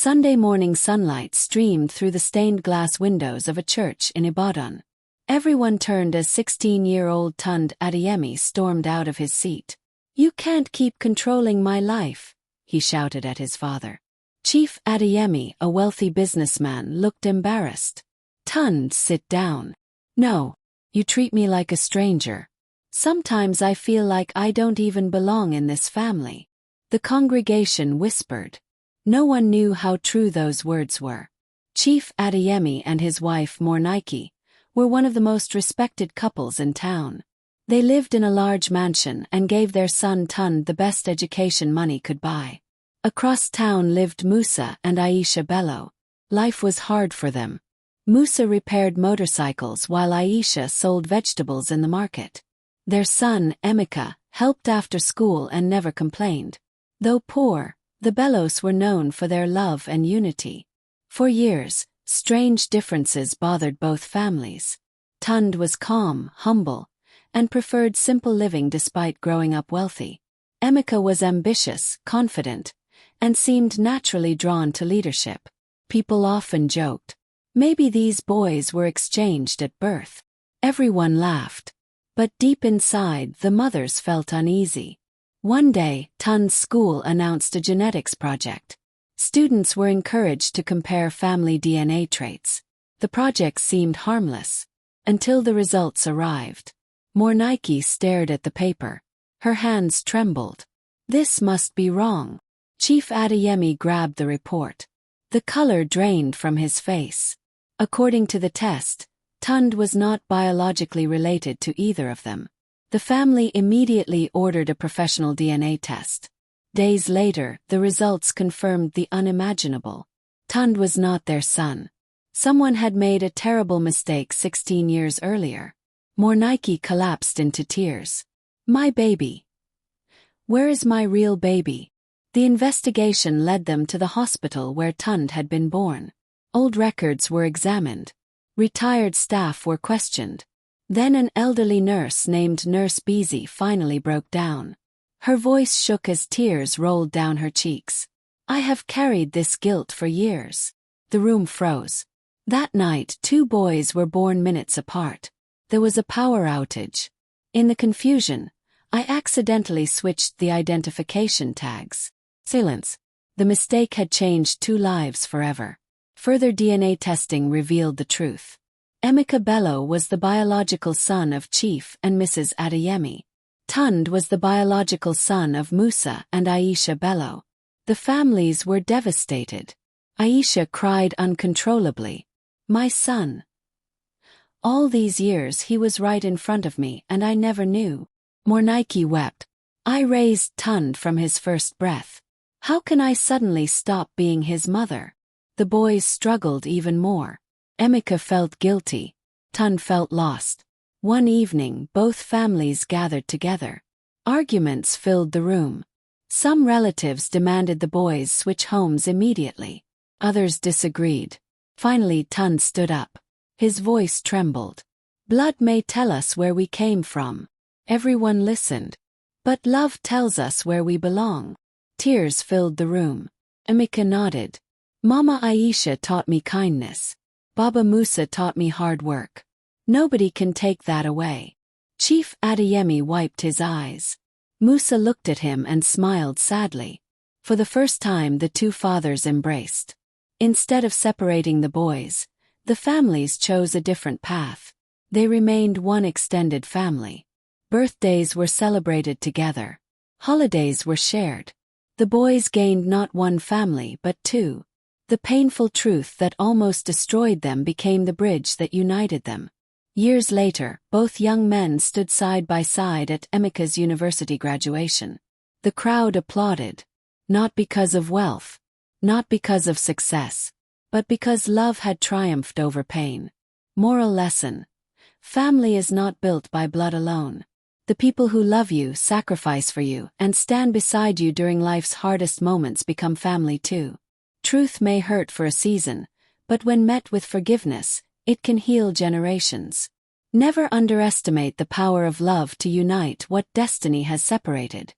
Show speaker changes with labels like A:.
A: Sunday morning sunlight streamed through the stained glass windows of a church in Ibadan. Everyone turned as 16-year-old Tunde Adeyemi stormed out of his seat. "You can't keep controlling my life," he shouted at his father. Chief Adeyemi, a wealthy businessman, looked embarrassed. "Tunde, sit down. No, you treat me like a stranger. Sometimes I feel like I don't even belong in this family." The congregation whispered. No one knew how true those words were. Chief Adeyemi and his wife Mornike were one of the most respected couples in town. They lived in a large mansion and gave their son Tunde the best education money could buy. Across town lived Musa and Aisha Bello. Life was hard for them. Musa repaired motorcycles while Aisha sold vegetables in the market. Their son, Emeka, helped after school and never complained. Though poor, the Bellos were known for their love and unity. For years, strange differences bothered both families. Tunde was calm, humble, and preferred simple living despite growing up wealthy. Emeka was ambitious, confident, and seemed naturally drawn to leadership. People often joked, maybe these boys were exchanged at birth. Everyone laughed. But deep inside, the mothers felt uneasy. One day, Tunde's school announced a genetics project. Students were encouraged to compare family DNA traits. The project seemed harmless, until the results arrived. Mornike stared at the paper. Her hands trembled. This must be wrong. Chief Adeyemi grabbed the report. The color drained from his face. According to the test, Tunde was not biologically related to either of them. The family immediately ordered a professional DNA test. Days later, the results confirmed the unimaginable. Tunde was not their son. Someone had made a terrible mistake 16 years earlier. Mornike collapsed into tears. "My baby. Where is my real baby?" The investigation led them to the hospital where Tunde had been born. Old records were examined. Retired staff were questioned. Then an elderly nurse named Nurse Beezy finally broke down. Her voice shook as tears rolled down her cheeks. "I have carried this guilt for years." The room froze. That night, 2 boys were born minutes apart. There was a power outage. In the confusion, I accidentally switched the identification tags. Silence. The mistake had changed 2 lives forever. Further DNA testing revealed the truth. Emeka Bello was the biological son of Chief and Mrs. Adeyemi. Tunde was the biological son of Musa and Aisha Bello. The families were devastated. Aisha cried uncontrollably. "My son. All these years he was right in front of me and I never knew." Mornike wept. "I raised Tunde from his first breath. How can I suddenly stop being his mother?" The boys struggled even more. Emeka felt guilty. Tunde felt lost. One evening, both families gathered together. Arguments filled the room. Some relatives demanded the boys switch homes immediately. Others disagreed. Finally, Tunde stood up. His voice trembled. "Blood may tell us where we came from." Everyone listened. "But love tells us where we belong." Tears filled the room. Emeka nodded. "Mama Aisha taught me kindness. Baba Musa taught me hard work. Nobody can take that away." Chief Adeyemi wiped his eyes. Musa looked at him and smiled sadly. For the first time, the 2 fathers embraced. Instead of separating the boys, the families chose a different path. They remained one extended family. Birthdays were celebrated together. Holidays were shared. The boys gained not one family but 2. The painful truth that almost destroyed them became the bridge that united them. Years later, both young men stood side by side at Emeka's university graduation. The crowd applauded. Not because of wealth, not because of success, but because love had triumphed over pain. Moral lesson: family is not built by blood alone. The people who love you, sacrifice for you, and stand beside you during life's hardest moments become family too. Truth may hurt for a season, but when met with forgiveness, it can heal generations. Never underestimate the power of love to unite what destiny has separated.